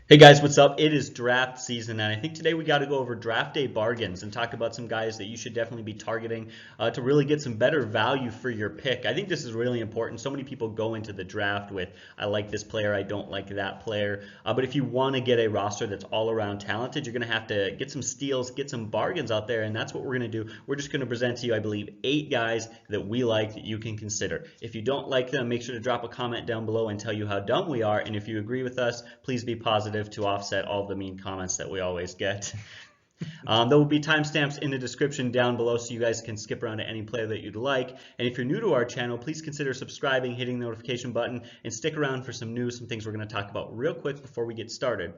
Hey guys, what's up? It is draft season, and I think today we got to go over draft day bargains and talk about some guys that you should definitely be targeting to really get some better value for your pick. I think this is really important. So many people go into the draft with, I like this player, I don't like that player. But if you want to get a roster that's all around talented, you're going to have to get some steals, get some bargains out there, and that's what we're going to do. We're just going to present to you, I believe, 8 guys that we like that you can consider. If you don't like them, make sure to drop a comment down below and tell you how dumb we are. And if you agree with us, please be positive to offset all the mean comments that we always get. There will be timestamps in the description down below so you guys can skip around to any player that you'd like. And if you're new to our channel, please consider subscribing, hitting the notification button, and stick around for some news, some things we're going to talk about real quick before we get started.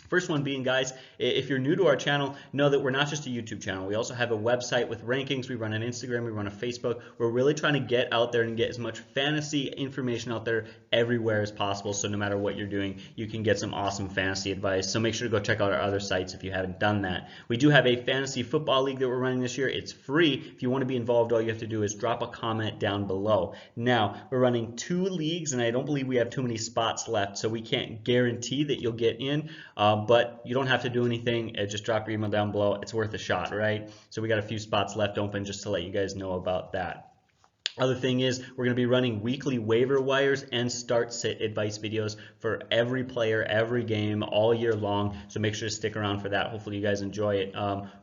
First one being, guys, if you're new to our channel, know that we're not just a YouTube channel. We also have a website with rankings. We run an Instagram. We run a Facebook. We're really trying to get out there and get as much fantasy information out there everywhere as possible. So no matter what you're doing, you can get some awesome fantasy advice. So make sure to go check out our other sites if you haven't done that. We do have a fantasy football league that we're running this year. It's free. If you want to be involved, all you have to do is drop a comment down below. Now, we're running 2 leagues, and I don't believe we have too many spots left, so we can't guarantee that you'll get in. But you don't have to do anything. Just drop your email down below. It's worth a shot, right? So we got a few spots left open just to let you guys know about that. Other thing is we're going to be running weekly waiver wires and start sit advice videos for every player, every game, all year long. So make sure to stick around for that. Hopefully you guys enjoy it.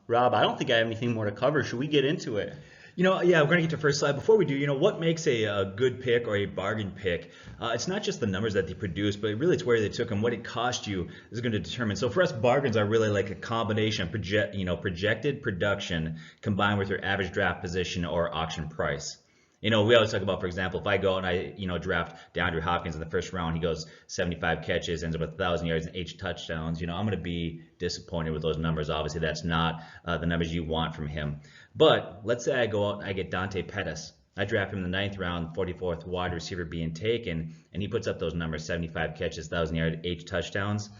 Rob, I don't think I have anything more to cover. Should we get into it? Yeah, we're going to get to the first slide. Before we do, what makes a good pick or a bargain pick? It's not just the numbers that they produce, but really it's where they took them, what it cost you is going to determine. So for us, bargains are really like a combination of projected production combined with your average draft position or auction price. We always talk about, for example, if I go and I, draft DeAndre Hopkins in the first round, he goes 75 catches, ends up with 1,000 yards and 8 touchdowns. I'm going to be disappointed with those numbers. Obviously, that's not the numbers you want from him. But let's say I go out and I get Dante Pettis. I draft him in the 9th round, 44th wide receiver being taken, and he puts up those numbers: 75 catches, 1,000 yards, 8 touchdowns.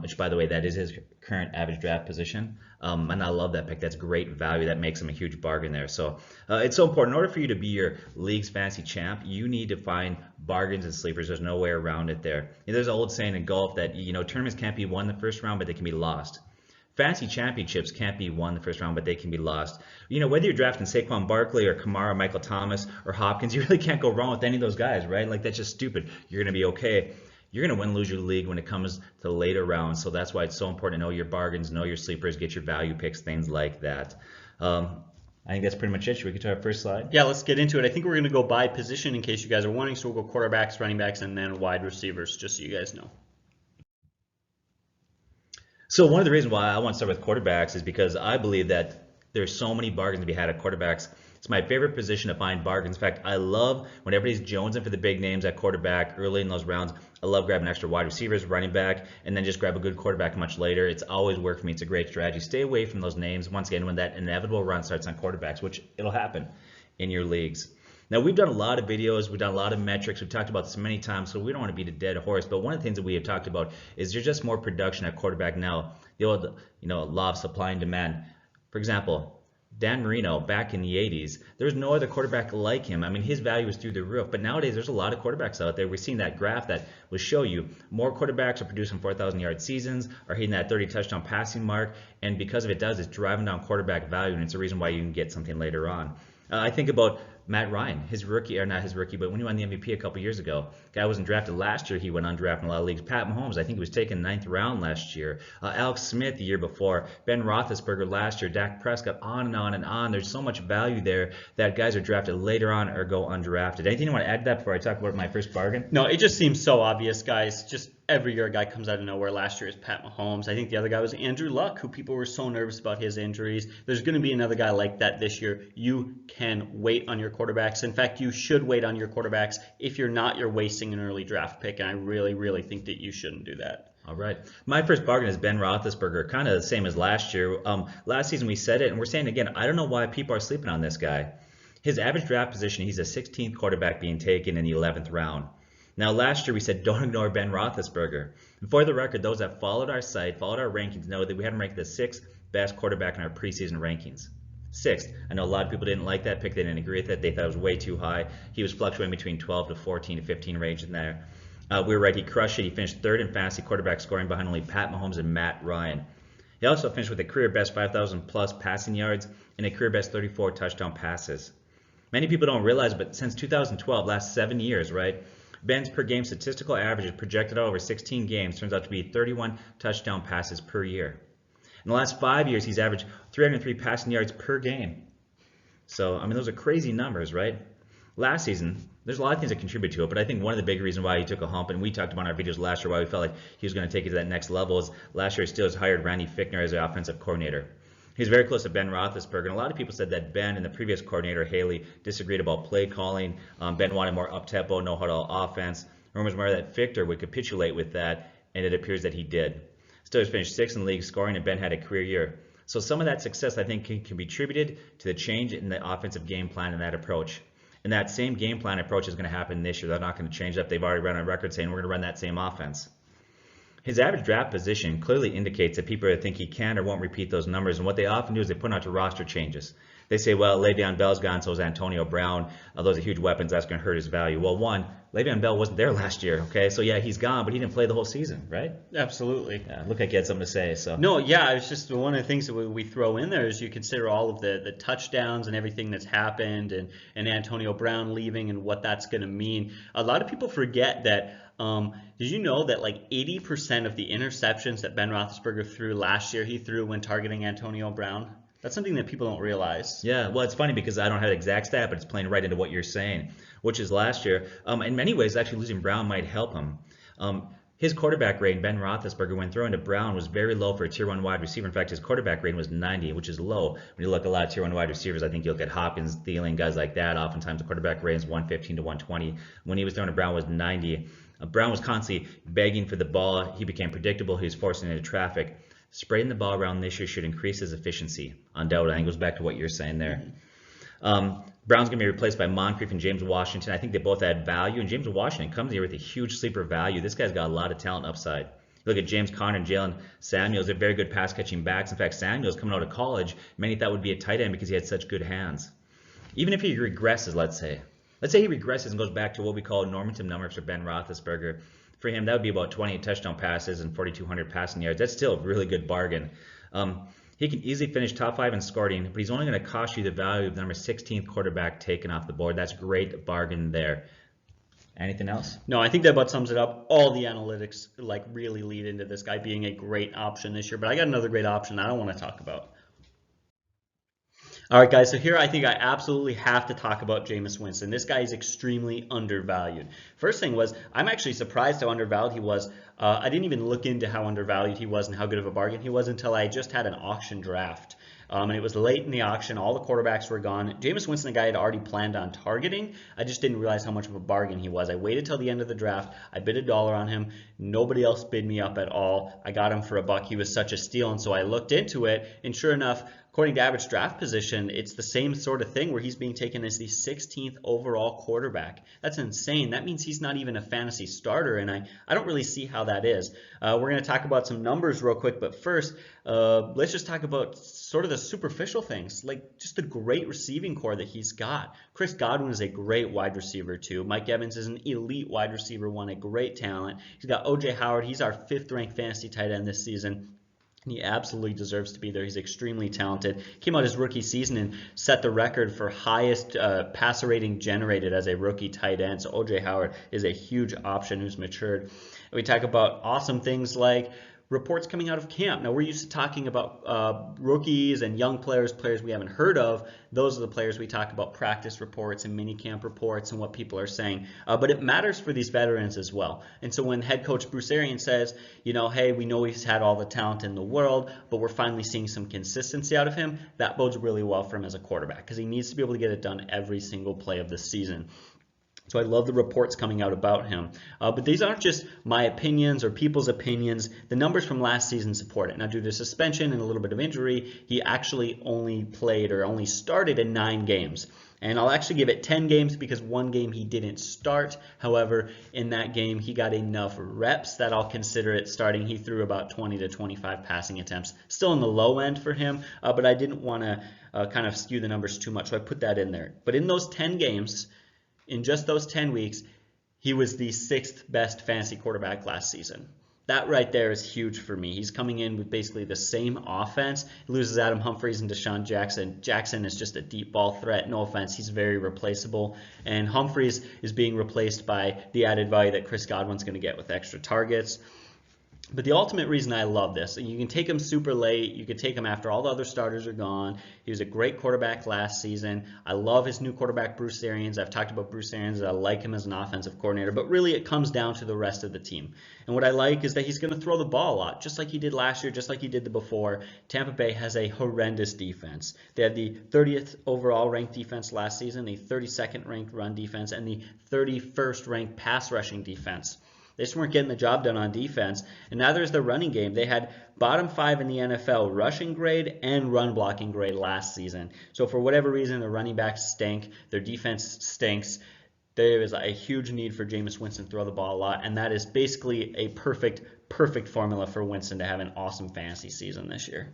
Which, by the way, that is his current average draft position. And I love that pick. That's great value. That makes him a huge bargain there. So it's so important. In order for you to be your league's fantasy champ, you need to find bargains and sleepers. There's no way around it there. There's an old saying in golf that, tournaments can't be won the first round, but they can be lost. Fantasy championships can't be won the first round, but they can be lost. Whether you're drafting Saquon Barkley or Kamara, Michael Thomas, or Hopkins, you really can't go wrong with any of those guys, right? Like, that's just stupid. You're going to be okay. You're going to win, lose your league when it comes to the later rounds. So that's why it's so important to know your bargains, know your sleepers, get your value picks, things like that. I think that's pretty much it. Should we get to our first slide? Yeah, let's get into it. I think we're going to go by position in case you guys are wondering. So we'll go quarterbacks, running backs, and then wide receivers, just so you guys know. So one of the reasons why I want to start with quarterbacks is because I believe that there's so many bargains to be had at quarterbacks. It's my favorite position to find bargains. In fact, I love when everybody's jonesing for the big names at quarterback early in those rounds. I love grabbing extra wide receivers, running back, and then just grab a good quarterback much later. It's always worked for me. It's a great strategy. Stay away from those names once again when that inevitable run starts on quarterbacks, which it'll happen in your leagues. Now, we've done a lot of videos, we've done a lot of metrics, we've talked about this many times, so we don't want to beat a dead horse, but one of the things that we have talked about is there's just more production at quarterback now. The old, law of supply and demand. For example, Dan Marino back in the 80s, there was no other quarterback like him. I mean, his value was through the roof, but nowadays there's a lot of quarterbacks out there. We've seen that graph that will show you more quarterbacks are producing 4,000-yard seasons, are hitting that 30-touchdown passing mark, and because of it does, it's driving down quarterback value, and it's a reason why you can get something later on. I think about Matt Ryan, his rookie, or not his rookie, but when he won the MVP a couple years ago. Guy wasn't drafted last year. He went undrafted in a lot of leagues. Pat Mahomes, I think he was taken 9th round last year. Alex Smith the year before. Ben Roethlisberger last year. Dak Prescott, on and on and on. There's so much value there that guys are drafted later on or go undrafted. Anything you want to add to that before I talk about my first bargain? No, it just seems so obvious, guys. Just every year a guy comes out of nowhere. Last year is Pat Mahomes. I think the other guy was Andrew Luck, who people were so nervous about his injuries. There's going to be another guy like that this year. You can wait on your quarterbacks. In fact, you should wait on your quarterbacks. If you're not, you're wasting an early draft pick, and I really, really think that you shouldn't do that. All right. My first bargain is Ben Roethlisberger, kind of the same as last year. Last season we said it, and we're saying it again. I don't know why people are sleeping on this guy. His average draft position, he's a 16th quarterback being taken in the 11th round. Now, last year we said don't ignore Ben Roethlisberger. And for the record, those that followed our site, followed our rankings, know that we had him ranked the 6th best quarterback in our preseason rankings. 6th. I know a lot of people didn't like that pick. They didn't agree with it. They thought it was way too high. He was fluctuating between 12 to 14 to 15 range in there. We were right. He crushed it. He finished third in fantasy quarterback scoring behind only Pat Mahomes and Matt Ryan. He also finished with a career best 5,000 plus passing yards and a career best 34 touchdown passes. Many people don't realize, but since 2012, last 7 years, right, Ben's per game statistical average is projected out over 16 games turns out to be 31 touchdown passes per year. In the last 5 years, he's averaged 303 passing yards per game. So, I mean, those are crazy numbers, right? Last season, there's a lot of things that contribute to it, but I think one of the big reasons why he took a hump, and we talked about in our videos last year why we felt like he was going to take it to that next level, is last year Steelers hired Randy Fichtner as the offensive coordinator. He's very close to Ben Roethlisberger, and a lot of people said that Ben and the previous coordinator, Haley, disagreed about play calling. Ben wanted more up-tempo, no-huddle offense. Rumors were that Fichtner would capitulate with that, and it appears that he did. Steelers finished 6th in the league scoring, and Ben had a career year. So some of that success, I think, can be attributed to the change in the offensive game plan and that approach. And that same game plan approach is going to happen this year. They're not going to change that. They've already run on record saying we're going to run that same offense. His average draft position clearly indicates that people think he can or won't repeat those numbers, and what they often do is they put out to roster changes. They say, well, Le'Veon Bell's gone, so is Antonio Brown. Those are huge weapons. That's going to hurt his value. Well, one, Le'Veon Bell wasn't there last year, okay? So, yeah, he's gone, but he didn't play the whole season, right? Absolutely. Yeah, looked like you had something to say. So. No, yeah, it's just one of the things that we throw in there is you consider all of the touchdowns and everything that's happened and Antonio Brown leaving and what that's going to mean. A lot of people forget that. Did you know that like 80% of the interceptions that Ben Roethlisberger threw last year, he threw when targeting Antonio Brown? That's something that people don't realize. Yeah, well, it's funny because I don't have the exact stat, but it's playing right into what you're saying, which is last year. In many ways, actually losing Brown might help him. His quarterback rating, Ben Roethlisberger, when throwing to Brown, was very low for a Tier 1 wide receiver. In fact, his quarterback rating was 90, which is low. When you look at a lot of Tier 1 wide receivers, I think you look at Hopkins, Thielen, guys like that. Oftentimes, the quarterback rating is 115 to 120. When he was throwing to Brown, was 90. Brown was constantly begging for the ball. He became predictable. He was forcing into traffic. Spreading the ball around this year should increase his efficiency. Undoubtedly, I think it goes back to what you're saying there. Brown's going to be replaced by Moncrief and James Washington. I think they both add value, and James Washington comes here with a huge sleeper value. This guy's got a lot of talent upside. Look at James Conner and Jalen Samuels. They're very good pass-catching backs. In fact, Samuels coming out of college, many thought would be a tight end because he had such good hands. Even if he regresses, let's say he regresses and goes back to what we call normative numbers for Ben Roethlisberger. For him, that would be about 28 touchdown passes and 4,200 passing yards. That's still a really good bargain. He can easily finish top 5 in scoring, but he's only going to cost you the value of the number 16th quarterback taken off the board. That's a great bargain there. Anything else? No, I think that about sums it up. All the analytics like really lead into this guy being a great option this year. But I got another great option I don't want to talk about. All right, guys, so here I think I absolutely have to talk about Jameis Winston. This guy is extremely undervalued. First thing was, I'm actually surprised how undervalued he was. I didn't even look into how undervalued he was and how good of a bargain he was until I just had an auction draft. And it was late in the auction. All the quarterbacks were gone. Jameis Winston, a guy I had already planned on targeting. I just didn't realize how much of a bargain he was. I waited till the end of the draft. I bid $1 on him. Nobody else bid me up at all. I got him for $1. He was such a steal, and so I looked into it, and sure enough, according to average draft position, it's the same sort of thing where he's being taken as the 16th overall quarterback. That's insane. That means he's not even a fantasy starter, and I don't really see how that is. We're going to talk about some numbers real quick, but first, let's just talk about sort of the superficial things, like just the great receiving core that he's got. Chris Godwin is a great wide receiver, too. Mike Evans is an elite wide receiver, one, a great talent. He's got O.J. Howard. He's our 5th-ranked fantasy tight end this season. He absolutely deserves to be there. He's extremely talented. Came out his rookie season and set the record for highest passer rating generated as a rookie tight end. So O.J. Howard is a huge option who's matured. We talk about awesome things like reports coming out of camp. Now, we're used to talking about rookies and young players we haven't heard of. Those are the players we talk about, practice reports and mini camp reports and what people are saying. But it matters for these veterans as well. And so when head coach Bruce Arians says, you know, hey, we know he's had all the talent in the world, but we're finally seeing some consistency out of him, that bodes really well for him as a quarterback because he needs to be able to get it done every single play of the season. So I love the reports coming out about him. But these aren't just my opinions or people's opinions. The numbers from last season support it. Now, due to suspension and a little bit of injury, he actually only played or only started in 9 games. And I'll actually give it 10 games because 1 game he didn't start. However, in that game, he got enough reps that I'll consider it starting. He threw about 20 to 25 passing attempts. Still in the low end for him, but I didn't want to kind of skew the numbers too much, so I put that in there. But in those 10 games, in just those 10 weeks, he was the 6th best fantasy quarterback last season. That right there is huge for me. He's coming in with basically the same offense. He loses Adam Humphries and Deshaun Jackson. Jackson is just a deep ball threat. No offense, he's very replaceable. And Humphries is being replaced by the added value that Chris Godwin's going to get with extra targets. But the ultimate reason I love this, you can take him super late, you could take him after all the other starters are gone. He was a great quarterback last season. I love his new quarterback, Bruce Arians. I've talked about Bruce Arians. I like him as an offensive coordinator, but really it comes down to the rest of the team. And what I like is that he's going to throw the ball a lot, just like he did last year, just like he did the before. Tampa Bay has a horrendous defense. They had the 30th overall ranked defense last season, the 32nd ranked run defense, and the 31st ranked pass rushing defense. They just weren't getting the job done on defense, and neither is their running game. They had bottom 5 in the NFL rushing grade and run blocking grade last season. So for whatever reason, their running backs stink, their defense stinks. There is a huge need for Jameis Winston to throw the ball a lot, and that is basically a perfect formula for Winston to have an awesome fantasy season this year.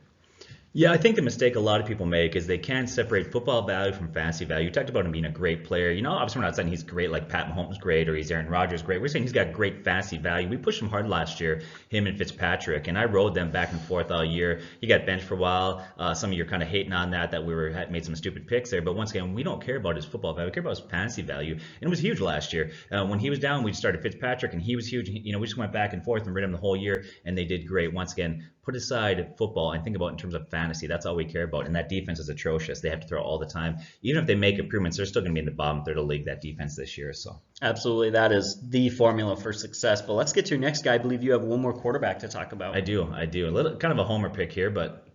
Yeah, I think the mistake a lot of people make is they can't separate football value from fantasy value. You talked about him being a great player. Obviously we're not saying he's great like Pat Mahomes great or he's Aaron Rodgers great. We're saying he's got great fantasy value. We pushed him hard last year, him and Fitzpatrick, and I rode them back and forth all year. He got benched for a while. Some of you are kind of hating on that we made some stupid picks there. But once again, we don't care about his football value. We care about his fantasy value. And it was huge last year. When he was down, we started Fitzpatrick, and he was huge. We just went back and forth and rid him the whole year, and they did great. Once again, put aside football and think about it in terms of fantasy. That's all we care about. And that defense is atrocious. They have to throw all the time. Even if they make improvements, they're still going to be in the bottom third of the league, that defense this year. So absolutely, that is the formula for success. But let's get to your next guy. I believe you have one more quarterback to talk about. I do. A little kind of a homer pick here, but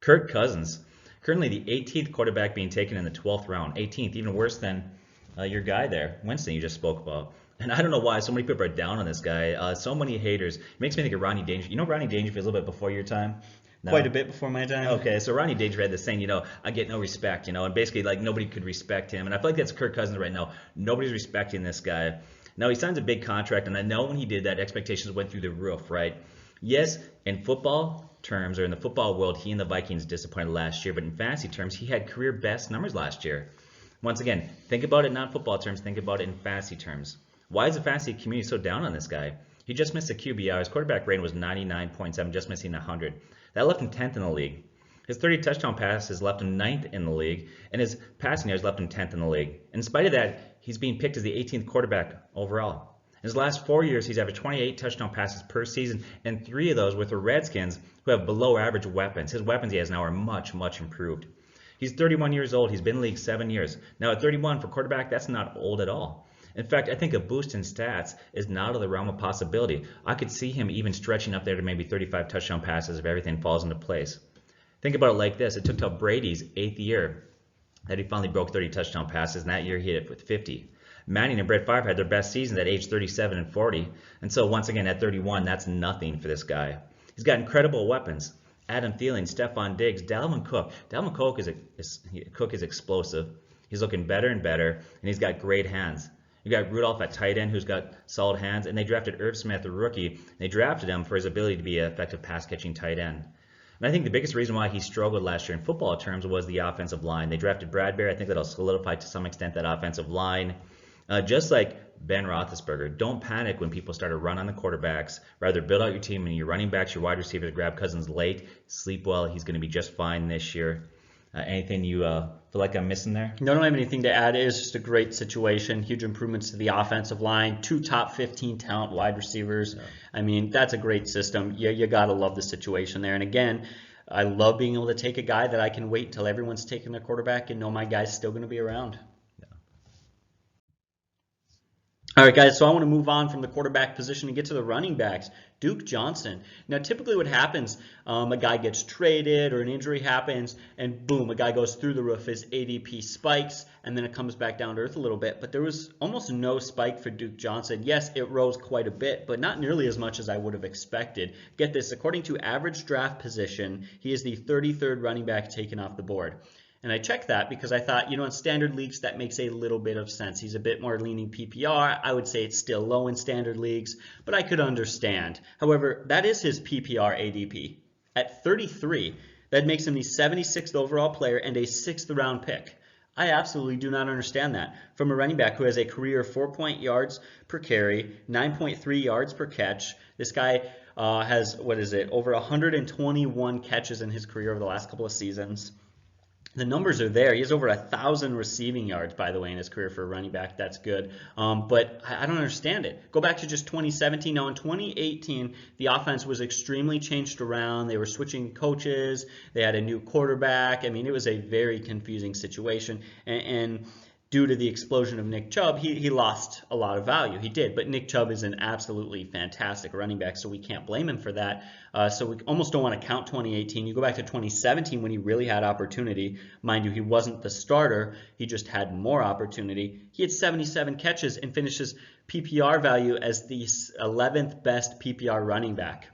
Kirk Cousins, currently the 18th quarterback being taken in the 12th round. 18th, even worse than your guy there, Winston, you just spoke about. And I don't know why so many people are down on this guy. So many haters. It makes me think of Ronnie Dangerfield. Ronnie Dangerfield a little bit before your time? No? Quite a bit before my time. Okay, so Ronnie Dangerfield had this saying, I get no respect, and basically like nobody could respect him. And I feel like that's Kirk Cousins right now. Nobody's respecting this guy. Now he signs a big contract, and I know when he did that, expectations went through the roof, right? Yes, in football terms or in the football world, he and the Vikings disappointed last year, but in fantasy terms, he had career best numbers last year. Once again, think about it not football terms, think about it in fantasy terms. Why is the fantasy community so down on this guy? He just missed a QBR. His quarterback rating was 99.7, just missing 100. That left him 10th in the league. His 30 touchdown passes left him 9th in the league, and his passing yards left him 10th in the league. In spite of that, he's being picked as the 18th quarterback overall. In his last 4 years, he's averaged 28 touchdown passes per season, and 3 of those with the Redskins, who have below average weapons. His weapons he has now are much, much improved. He's 31 years old. He's been in the league 7 years. Now at 31 for quarterback, that's not old at all. In fact, I think a boost in stats is not out of the realm of possibility. I could see him even stretching up there to maybe 35 touchdown passes if everything falls into place. Think about it like this. It took till Brady's 8th year that he finally broke 30 touchdown passes, and that year he hit it with 50. Manning and Brett Favre had their best seasons at age 37 and 40. And so once again, at 31, that's nothing for this guy. He's got incredible weapons. Adam Thielen, Stephon Diggs, Dalvin Cook. Dalvin Cook is explosive. He's looking better and better, and he's got great hands. You got Rudolph at tight end, who's got solid hands, and they drafted Irv Smith, a rookie. They drafted him for his ability to be an effective pass-catching tight end. And I think the biggest reason why he struggled last year in football terms was the offensive line. They drafted Bradbury. I think that'll solidify to some extent that offensive line. Just like Ben Roethlisberger, don't panic when people start to run on the quarterbacks. Rather build out your team and your running backs, your wide receivers, grab Cousins late. Sleep well. He's going to be just fine this year. Anything you feel like I'm missing there? No, I don't have anything to add. It is just a great situation. Huge improvements to the offensive line. 2 top 15 talent wide receivers. Yeah. I mean, that's a great system. You got to love the situation there. And again, I love being able to take a guy that I can wait until everyone's taking their quarterback and know my guy's still going to be around. All right, guys, so I want to move on from the quarterback position and get to the running backs. Duke Johnson. Now, typically what happens, a guy gets traded or an injury happens, and boom, a guy goes through the roof, his ADP spikes, and then it comes back down to earth a little bit. But there was almost no spike for Duke Johnson. Yes, it rose quite a bit, but not nearly as much as I would have expected. Get this, according to average draft position, he is the 33rd running back taken off the board. And I checked that because I thought, in standard leagues, that makes a little bit of sense. He's a bit more leaning PPR. I would say it's still low in standard leagues, but I could understand. However, that is his PPR ADP. At 33, that makes him the 76th overall player and a 6th round pick. I absolutely do not understand that. From a running back who has a career 4 yards per carry, 9.3 yards per catch, this guy has, what is it, over 121 catches in his career over the last couple of seasons. The numbers are there. He has over 1,000 receiving yards, by the way, in his career for a running back. That's good. But I don't understand it. Go back to just 2017. Now, in 2018, the offense was extremely changed around. They were switching coaches. They had a new quarterback. I mean, it was a very confusing situation. And due to the explosion of Nick Chubb, he lost a lot of value. He did, but Nick Chubb is an absolutely fantastic running back, so we can't blame him for that. So we almost don't want to count 2018. You go back to 2017 when he really had opportunity. Mind you, he wasn't the starter. He just had more opportunity. He had 77 catches and finishes PPR value as the 11th best PPR running back.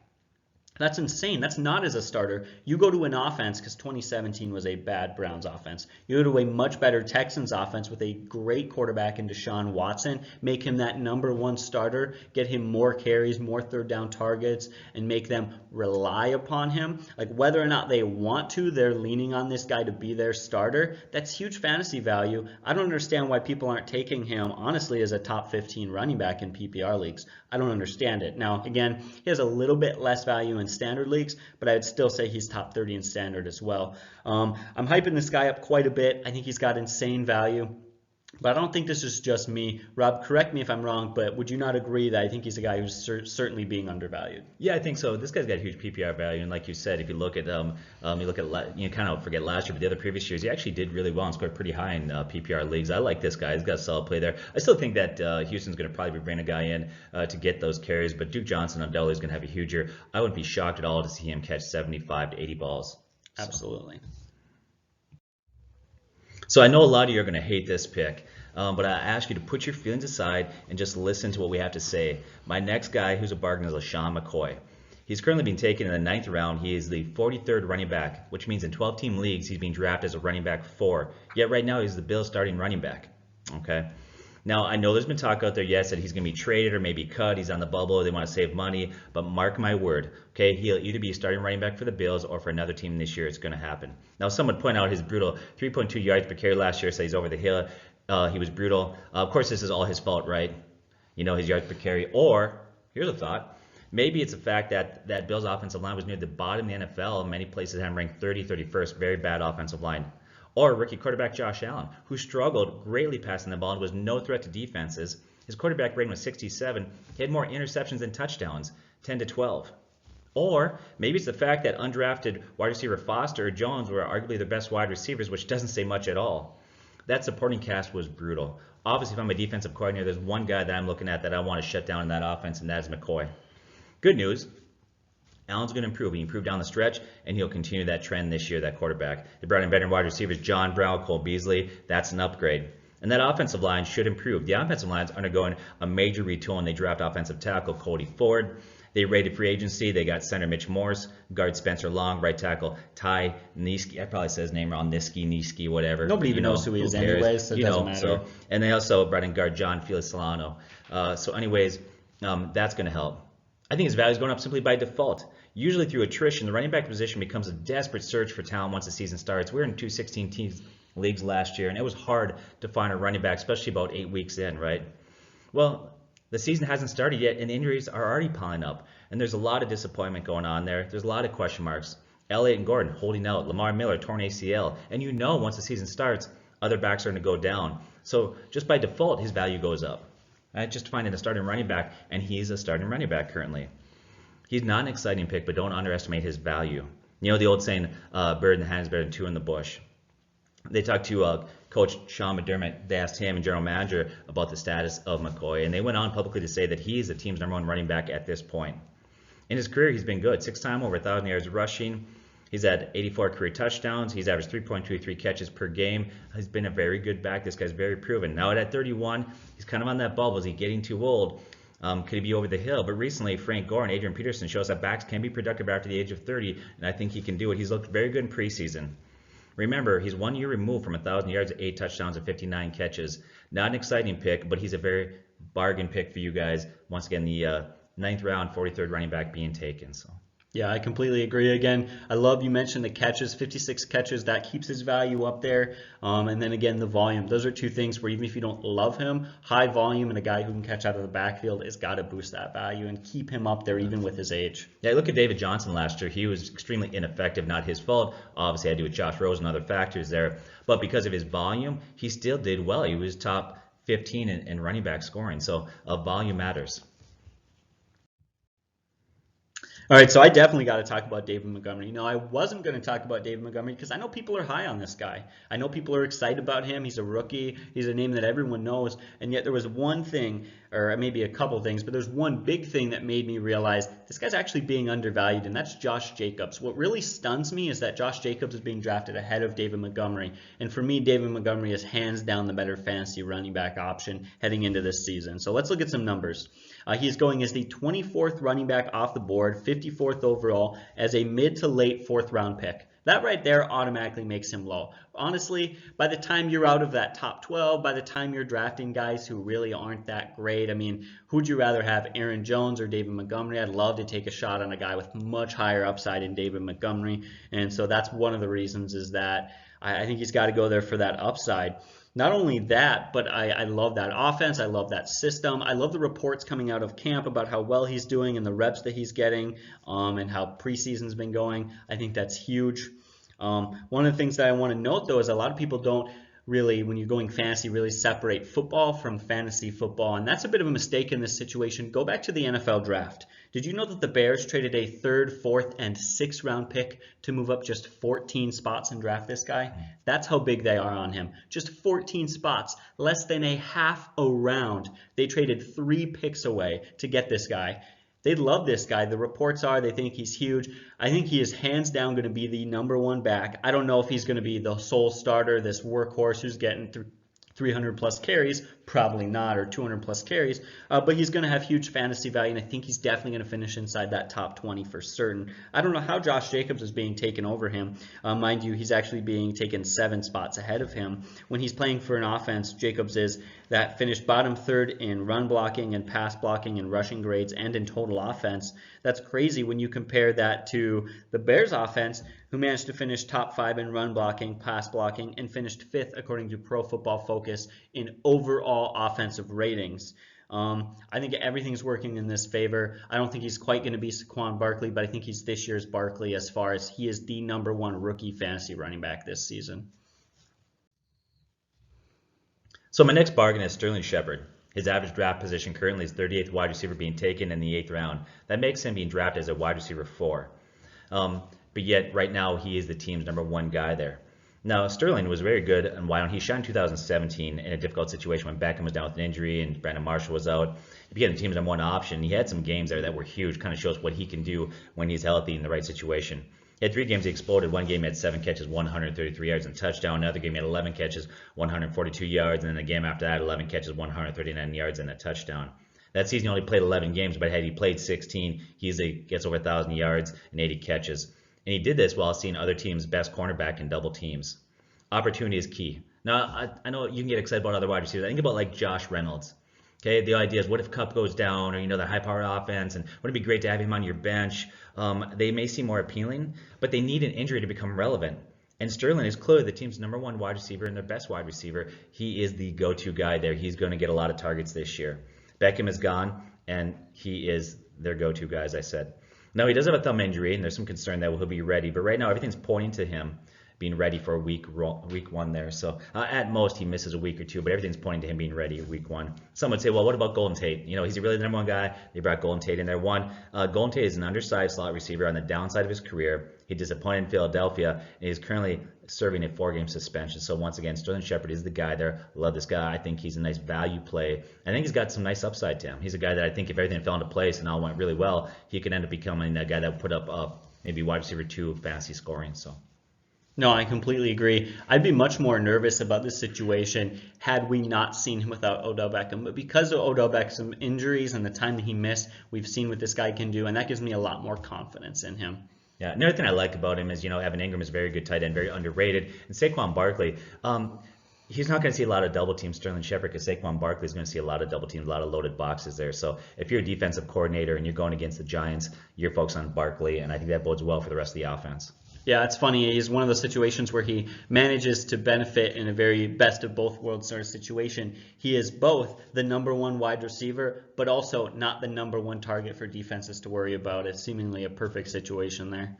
That's insane. That's not as a starter. You go to an offense, because 2017 was a bad Browns offense. You go to a much better Texans offense with a great quarterback in Deshaun Watson, make him that #1 starter, get him more carries, more third down targets, and make them rely upon him. Like whether or not they want to, they're leaning on this guy to be their starter. That's huge fantasy value. I don't understand why people aren't taking him, honestly, as a top 15 running back in PPR leagues. I don't understand it. Now, again, he has a little bit less value in standard leagues, but I would still say he's top 30 in standard as well. I'm hyping this guy up quite a bit. I think he's got insane value. But I don't think this is just me. Rob, correct me if I'm wrong, but would you not agree that I think he's a guy who's certainly being undervalued? Yeah, I think so. This guy's got huge PPR value, and like you said, if you look at you kind of forget last year, but the other previous years, he actually did really well and scored pretty high in PPR leagues. I like this guy. He's got a solid play there. I still think that Houston's going to probably bring a guy in to get those carries, but Duke Johnson undoubtedly is going to have a huge year. I wouldn't be shocked at all to see him catch 75 to 80 balls. Absolutely. So I know a lot of you are going to hate this pick, but I ask you to put your feelings aside and just listen to what we have to say. My next guy who's a bargain is LeSean McCoy. He's currently being taken in the 9th round. He is the 43rd running back, which means in 12-team leagues he's being drafted as a running back 4. Yet right now he's the Bills' starting running back. Okay. Now, I know there's been talk out there, yes, that he's going to be traded or maybe cut. He's on the bubble. They want to save money. But mark my word, okay, he'll either be a starting running back for the Bills or for another team this year. It's going to happen. Now, some would point out his brutal 3.2 yards per carry last year, so he's over the hill. He was brutal. Of course, this is all his fault, right? You know, his yards per carry. Or, here's a thought. Maybe it's the fact that Bills' offensive line was near the bottom of the NFL. Many places had him ranked 30, 31st. Very bad offensive line. Or rookie quarterback Josh Allen, who struggled greatly passing the ball and was no threat to defenses. His quarterback rating was 67. He had more interceptions than touchdowns, 10 to 12. Or maybe it's the fact that undrafted wide receiver Foster or Jones were arguably the best wide receivers, which doesn't say much at all. That supporting cast was brutal. Obviously, if I'm a defensive coordinator, there's one guy that I'm looking at that I want to shut down in that offense, and that's McCoy. Good news. Allen's going to improve. He improved down the stretch, and he'll continue that trend this year, that quarterback. They brought in veteran wide receivers John Brown, Cole Beasley. That's an upgrade. And that offensive line should improve. The offensive line's undergoing a major retool, and they draft offensive tackle Cody Ford. They raided free agency. They got center Mitch Morse, guard Spencer Long, right tackle Ty Niski. I probably said his name wrong, Niski, whatever. Nobody even knows who he is anyway, so it doesn't matter. And they also brought in guard John Felix Solano. So anyways, that's going to help. I think his value is going up simply by default. Usually through attrition, the running back position becomes a desperate search for talent once the season starts. We were in 2 16-team leagues last year, and it was hard to find a running back, especially about 8 weeks in, right? Well, the season hasn't started yet, and injuries are already piling up. And there's a lot of disappointment going on there. There's a lot of question marks. Elliott and Gordon holding out. Lamar Miller, torn ACL. And you know once the season starts, other backs are going to go down. So just by default, his value goes up. Just finding a starting running back, and he's a starting running back currently. He's not an exciting pick, but don't underestimate his value. You know the old saying, bird in the hand is better than 2 in the bush. They talked to Coach Sean McDermott. They asked him and general manager about the status of McCoy, and they went on publicly to say that he is the team's #1 running back at this point. In his career, he's been good. 6-time over 1,000 yards rushing. He's had 84 career touchdowns. He's averaged 3.23 catches per game. He's been a very good back. This guy's very proven. Now at 31, he's kind of on that bubble. Is he getting too old? Could he be over the hill? But recently, Frank Gore and Adrian Peterson shows that backs can be productive after the age of 30, and I think he can do it. He's looked very good in preseason. Remember, he's 1 year removed from 1,000 yards, 8 touchdowns, and 59 catches. Not an exciting pick, but he's a very bargain pick for you guys. Once again, the 9th round, 43rd running back being taken. So Yeah, I completely agree. Again, I love you mentioned the catches, 56 catches, that keeps his value up there. And then again, the volume. Those are two things where even if you don't love him, high volume and a guy who can catch out of the backfield has got to boost that value and keep him up there even with his age. Yeah, look at David Johnson last year. He was extremely ineffective, not his fault. Obviously, had to do with Josh Rosen and other factors there. But because of his volume, he still did well. He was top 15 in running back scoring. So volume matters. All right, so I definitely got to talk about David Montgomery. I wasn't going to talk about David Montgomery because I know people are high on this guy. I know people are excited about him. He's a rookie. He's a name that everyone knows. And yet there was one thing, or maybe a couple things, but there's one big thing that made me realize this guy's actually being undervalued, and that's Josh Jacobs. What really stuns me is that Josh Jacobs is being drafted ahead of David Montgomery. And for me, David Montgomery is hands down the better fantasy running back option heading into this season. So let's look at some numbers. He's going as the 24th running back off the board, 54th overall, as a mid to late fourth round pick. That right there automatically makes him low. Honestly, by the time you're out of that top 12, by the time you're drafting guys who really aren't that great, I mean, who'd you rather have, Aaron Jones or David Montgomery? I'd love to take a shot on a guy with much higher upside in David Montgomery. And so that's one of the reasons is that I think he's got to go there for that upside. Not only that, but I love that offense. I love that system. I love the reports coming out of camp about how well he's doing and the reps that he's getting and how preseason's been going. I think that's huge. One of the things that I want to note, though, is a lot of people don't really, when you're going fantasy, really separate football from fantasy football. And that's a bit of a mistake in this situation. Go back to the NFL draft. Did you know that the Bears traded a third, fourth, and sixth round pick to move up just 14 spots and draft this guy? That's how big they are on him. Just 14 spots, less than a half a round. They traded 3 picks away to get this guy. They love this guy. The reports are they think he's huge. I think he is hands down going to be the #1 back. I don't know if he's going to be the sole starter, this workhorse who's getting 300 plus carries, probably not, or 200 plus carries, but he's going to have huge fantasy value, and I think he's definitely going to finish inside that top 20 for certain. I don't know how Josh Jacobs is being taken over him. Mind you, he's actually being taken 7 spots ahead of him. When he's playing for an offense, Jacobs is that finished bottom third in run blocking and pass blocking and rushing grades and in total offense. That's crazy when you compare that to the Bears offense, who managed to finish top 5 in run blocking, pass blocking, and finished 5th according to Pro Football Focus in overall offensive ratings. I think everything's working in this favor. I don't think he's quite going to be Saquon Barkley, but I think he's this year's Barkley as far as he is the #1 rookie fantasy running back this season. So my next bargain is Sterling Shepard. His average draft position currently is 38th wide receiver being taken in the 8th round. That makes him being drafted as a wide receiver 4. But yet right now he is the team's #1 guy there. Now Sterling was very good and why don't he shine in 2017 in a difficult situation when Beckham was down with an injury and Brandon Marshall was out. He became the team's #1 option. He had some games there that were huge, kind of shows what he can do when he's healthy in the right situation. He had 3 games he exploded. One game he had 7 catches, 133 yards and a touchdown. Another game he had 11 catches, 142 yards, and then the game after that 11 catches, 139 yards and a touchdown. That season he only played 11 games, but had he played 16, he easily gets over 1,000 yards and 80 catches. And he did this while seeing other teams' best cornerback in double teams. Opportunity is key. Now, I know you can get excited about other wide receivers. I think about like Josh Reynolds. Okay, the idea is what if Kupp goes down or, that high-powered offense, and wouldn't it be great to have him on your bench? They may seem more appealing, but they need an injury to become relevant. And Sterling is clearly the team's #1 wide receiver and their best wide receiver. He is the go-to guy there. He's going to get a lot of targets this year. Beckham is gone, and he is their go-to guy, as I said. Now, he does have a thumb injury, and there's some concern that he'll be ready. But right now, everything's pointing to him being ready for week 1 there. So at most, he misses a week or 2, but everything's pointing to him being ready week 1. Some would say, well, what about Golden Tate? He's really the #1 guy. They brought Golden Tate in there. Golden Tate is an undersized slot receiver on the downside of his career. He disappointed in Philadelphia, and he's currently serving a 4-game suspension. So once again, Sterling Shepard is the guy there. Love this guy. I think he's a nice value play. I think he's got some nice upside to him. He's a guy that I think if everything fell into place and all went really well, he could end up becoming that guy that would put up maybe wide receiver 2 fantasy scoring. So. No, I completely agree. I'd be much more nervous about this situation had we not seen him without Odell Beckham. But because of Odell Beckham's injuries and the time that he missed, we've seen what this guy can do, and that gives me a lot more confidence in him. Yeah, another thing I like about him is, Evan Ingram is a very good tight end, very underrated. And Saquon Barkley, He's not going to see a lot of double teams, Sterling Shepard, because Saquon Barkley is going to see a lot of double teams, a lot of loaded boxes there. So if you're a defensive coordinator and you're going against the Giants, you're focused on Barkley, and I think that bodes well for the rest of the offense. Yeah, it's funny. He's one of those situations where he manages to benefit in a very best of both worlds sort of situation. He is both the #1 wide receiver, but also not the #1 target for defenses to worry about. It's seemingly a perfect situation there.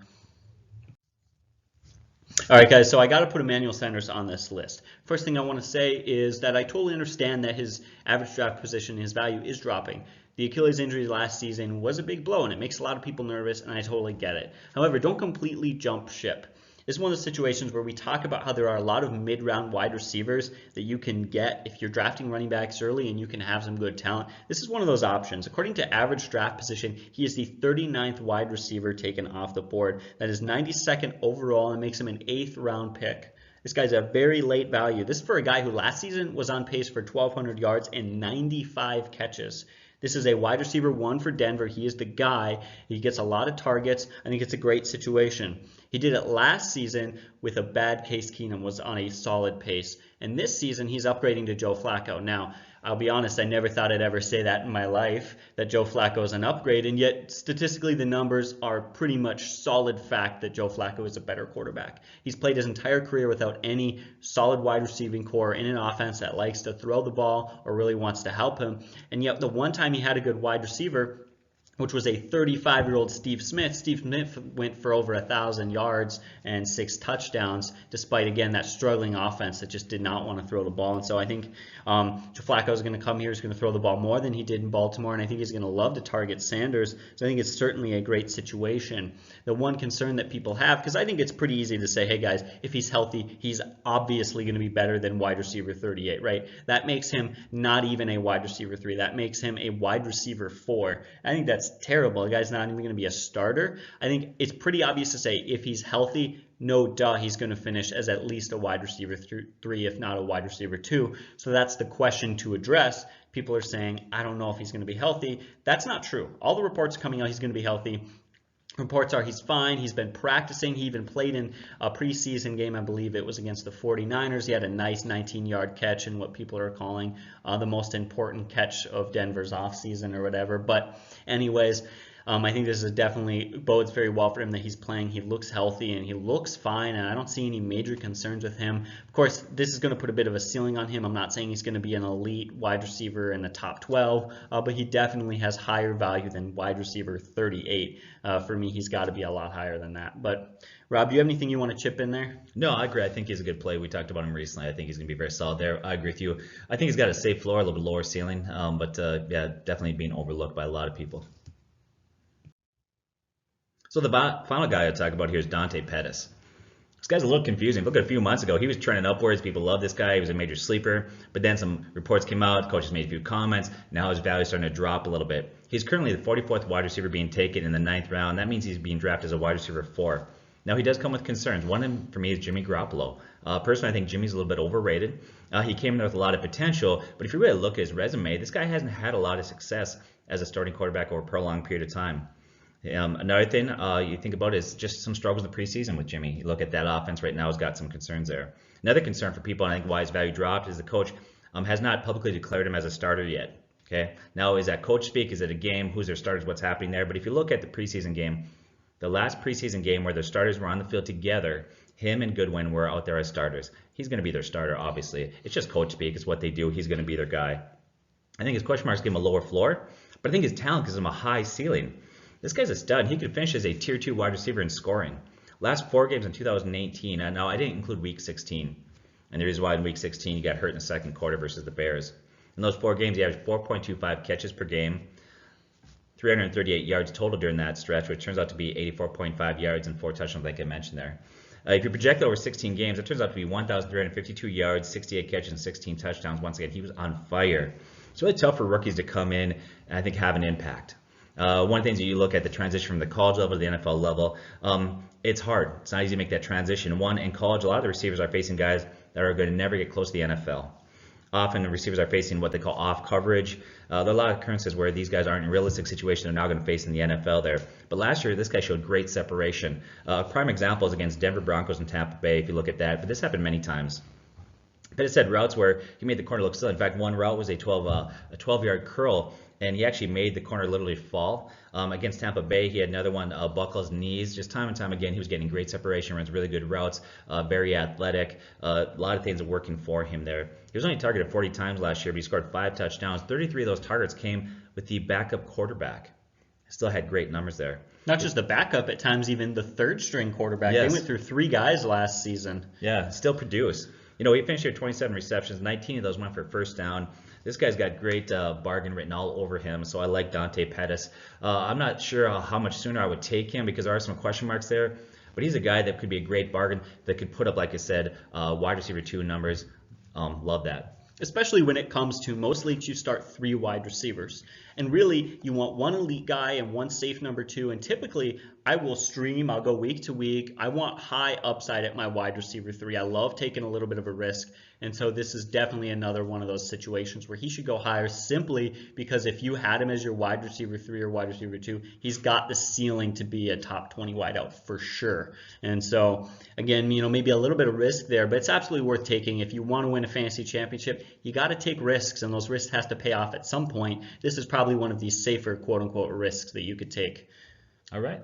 All right, guys, so I got to put Emannuel Sanders on this list. First thing I want to say is that I totally understand that his average draft position, his value is dropping. The Achilles injury last season was a big blow, and it makes a lot of people nervous, and I totally get it. However, don't completely jump ship. This is one of the situations where we talk about how there are a lot of mid-round wide receivers that you can get if you're drafting running backs early and you can have some good talent. This is one of those options. According to average draft position, he is the 39th wide receiver taken off the board. That is 92nd overall, and makes him an 8th round pick. This guy's a very late value. This is for a guy who last season was on pace for 1,200 yards and 95 catches. This is a wide receiver 1 for Denver. He is the guy. He gets a lot of targets. I think it's a great situation. He did it last season with a bad Case Keenum, was on a solid pace. And this season, he's upgrading to Joe Flacco. Now, I'll be honest, I never thought I'd ever say that in my life, that Joe Flacco is an upgrade. And yet, statistically, the numbers are pretty much solid fact that Joe Flacco is a better quarterback. He's played his entire career without any solid wide receiving core in an offense that likes to throw the ball or really wants to help him. And yet, the one time he had a good wide receiver, which was a 35-year-old Steve Smith went for over 1,000 yards and 6 touchdowns, despite, again, that struggling offense that just did not want to throw the ball. And so I think Joe Flacco is going to come here. He's going to throw the ball more than he did in Baltimore, and I think he's going to love to target Sanders. So I think it's certainly a great situation. The one concern that people have, because I think it's pretty easy to say, hey, guys, if he's healthy, he's obviously going to be better than wide receiver 38, right? That makes him not even a wide receiver 3. That makes him a wide receiver 4. I think that's terrible. The guy's not even going to be a starter. I think it's pretty obvious to say if he's healthy, no duh, he's going to finish as at least a wide receiver 3, if not a wide receiver 2. So that's the question to address. People are saying, I don't know if he's going to be healthy. That's not true. All the reports coming out, he's going to be healthy. Reports are he's fine. He's been practicing. He even played in a preseason game. I believe it was against the 49ers. He had a nice 19-yard catch in what people are calling the most important catch of Denver's offseason or whatever. But anyways, I think this is definitely bodes very well for him that he's playing. He looks healthy and he looks fine, and I don't see any major concerns with him. Of course, this is going to put a bit of a ceiling on him. I'm not saying he's going to be an elite wide receiver in the top 12, but he definitely has higher value than wide receiver 38. For me, he's got to be a lot higher than that. But Rob, do you have anything you want to chip in there? No, I agree. I think he's a good play. We talked about him recently. I think he's going to be very solid there. I agree with you. I think he's got a safe floor, a little bit lower ceiling, but yeah, definitely being overlooked by a lot of people. So the final guy I'll talk about here is Dante Pettis. This guy's a little confusing. Look at a few months ago, he was trending upwards. People love this guy. He was a major sleeper. But then some reports came out. Coaches made a few comments. Now his value is starting to drop a little bit. He's currently the 44th wide receiver being taken in the 9th round. That means he's being drafted as a wide receiver 4. Now he does come with concerns. One of them for me is Jimmy Garoppolo. Personally, I think Jimmy's a little bit overrated. He came in there with a lot of potential. But if you really look at his resume, this guy hasn't had a lot of success as a starting quarterback over a prolonged period of time. Another thing you think about is just some struggles in the preseason with Jimmy. You look at that offense right now has got some concerns there. Another concern for people, and I think why his value dropped, is the coach has not publicly declared him as a starter yet. Okay, now is that coach speak? Is it a game? Who's their starters? What's happening there? But if you look at the preseason game, the last preseason game where their starters were on the field together, him and Goodwin were out there as starters. He's going to be their starter, obviously. It's just coach speak. It's what they do. He's going to be their guy. I think his question marks give him a lower floor, but I think his talent gives him a high ceiling. This guy's a stud. He could finish as a tier 2 wide receiver in scoring. Last 4 games in 2018, and now I didn't include week 16. And the reason why in week 16 he got hurt in the second quarter versus the Bears. In those 4 games, he averaged 4.25 catches per game, 338 yards total during that stretch, which turns out to be 84.5 yards and 4 touchdowns like I mentioned there. If you project over 16 games, it turns out to be 1,352 yards, 68 catches, and 16 touchdowns. Once again, he was on fire. It's really tough for rookies to come in and I think have an impact. One of the things that you look at the transition from the college level to the NFL level, it's hard. It's not easy to make that transition. One, in college, a lot of the receivers are facing guys that are going to never get close to the NFL. Often the receivers are facing what they call off coverage. There are a lot of occurrences where these guys aren't in realistic situations they're now going to face in the NFL there. But last year, this guy showed great separation. Prime example is against Denver Broncos and Tampa Bay, if you look at that. But this happened many times. Pettis had routes where he made the corner look silly. In fact, one route was a 12-yard curl, and he actually made the corner literally fall. Against Tampa Bay, he had another one buckle his knees. Just time and time again, he was getting great separation, runs really good routes, very athletic. A lot of things are working for him there. He was only targeted 40 times last year, but he scored 5 touchdowns. 33 of those targets came with the backup quarterback. Still had great numbers there. Not just the backup, at times even the third string quarterback. Yes. They went through 3 guys last season. Yeah, still produce. You know, he finished here 27 receptions. 19 of those went for first down. This guy's got great bargain written all over him, so I like Dante Pettis. I'm not sure how much sooner I would take him because there are some question marks there, but he's a guy that could be a great bargain that could put up, like I said, wide receiver 2 numbers. Love that. Especially when it comes to most leagues, you start 3 wide receivers. And really, you want 1 elite guy and 1 safe number 2. And typically, I'll go week to week. I want high upside at my wide receiver 3. I love taking a little bit of a risk. And so this is definitely another one of those situations where he should go higher simply because if you had him as your wide receiver 3 or wide receiver 2, he's got the ceiling to be a top 20 wideout for sure. And so, again, maybe a little bit of risk there, but it's absolutely worth taking. If you want to win a fantasy championship, you got to take risks, and those risks has to pay off at some point. This is probably one of these safer quote-unquote risks that you could take. All right.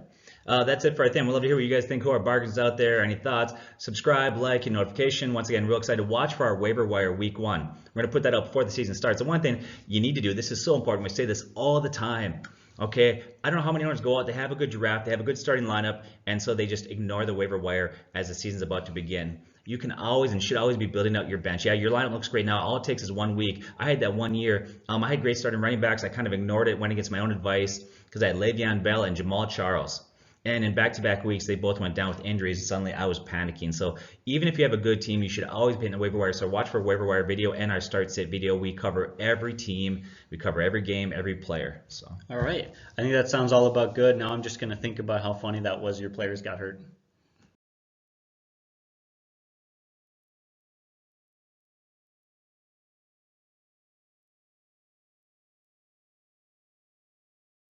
That's it for our thing. We'd love to hear what you guys think. Who are bargains out there? Any thoughts? Subscribe, like, and notification. Once again, real excited to watch for our waiver wire week 1. We're going to put that up before the season starts. The one thing you need to do, this is so important. We say this all the time. Okay, I don't know how many owners go out, they have a good draft, they have a good starting lineup, and so they just ignore the waiver wire as the season's about to begin. You can always and should always be building out your bench. Yeah, your lineup looks great now. All it takes is 1 week. I had that 1 year. I had great starting running backs. I kind of ignored it, went against my own advice because I had Le'Veon Bell and Jamal Charles. And in back-to-back weeks, they both went down with injuries, and suddenly I was panicking. So even if you have a good team, you should always be in the waiver wire. So watch for waiver wire video and our start-sit video. We cover every team. We cover every game, every player. So. All right. I think that sounds all about good. Now I'm just going to think about how funny that was your players got hurt.